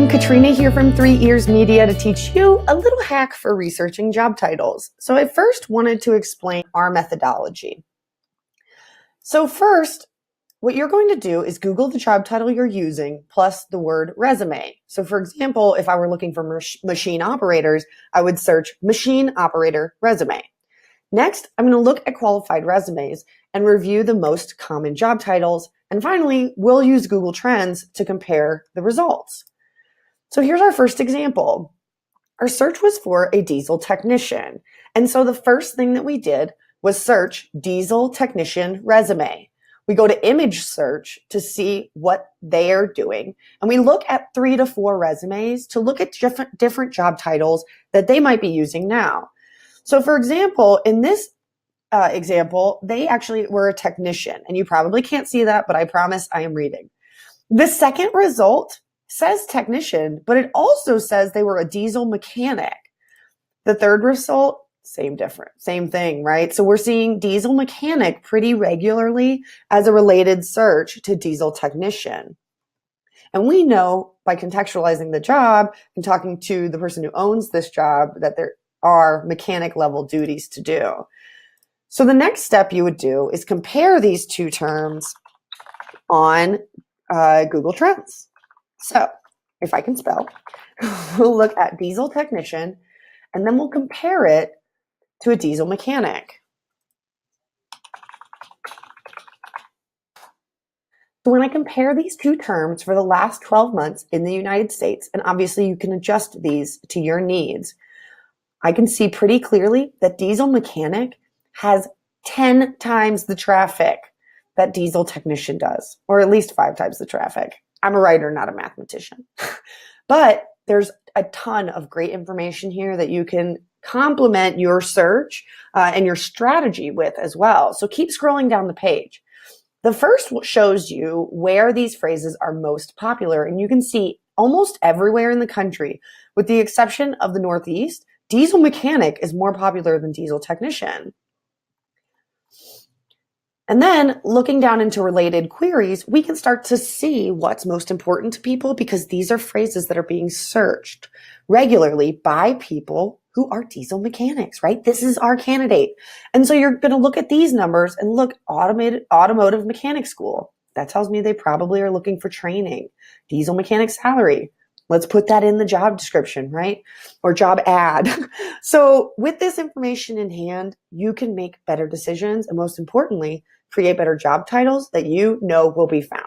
everyone, Katrina here from 3earsmedia to teach you a little hack for researching job titles. So I first wanted to explain our methodology. So first, what you're going to do is Google the job title you're using plus the word resume. So for example, if I were looking for machine operators, I would search machine operator resume. Next, I'm going to look at qualified resumes and review the most common job titles. And finally, we'll use Google Trends to compare the results. So here's our first example. Our search was for a diesel technician. And so the first thing that we did was search diesel technician resume. We go to image search to see what they are doing. And we look at 3 to 4 resumes to look at different job titles that they might be using now. So for example, in this example, they actually were a technician. And you probably can't see that, but I promise I am reading. The second result says technician, but it also says they were a diesel mechanic. The third result, same thing, right? So we're seeing diesel mechanic pretty regularly as a related search to diesel technician. And we know by contextualizing the job and talking to the person who owns this job that there are mechanic level duties to do. So the next step you would do is compare these two terms on Google Trends. So if I can spell, we'll look at diesel technician and then we'll compare it to a diesel mechanic. So when I compare these two terms for the last 12 months in the United States, and obviously you can adjust these to your needs, I can see pretty clearly that diesel mechanic has 10 times the traffic that diesel technician does, or at least 5 times the traffic. I'm a writer, not a mathematician. But there's a ton of great information here that you can complement your search and your strategy with as well. So keep scrolling down the page. The first shows you where these phrases are most popular, and you can see almost everywhere in the country, with the exception of the Northeast, diesel mechanic is more popular than diesel technician. And then looking down into related queries, we can start to see what's most important to people because these are phrases that are being searched regularly by people who are diesel mechanics, right? This is our candidate. And so you're going to look at these numbers and look automotive mechanic school. That tells me they probably are looking for training. Diesel mechanic salary. Let's put that in the job description, right? Or job ad. So with this information in hand, you can make better decisions and most importantly, create better job titles that you know will be found.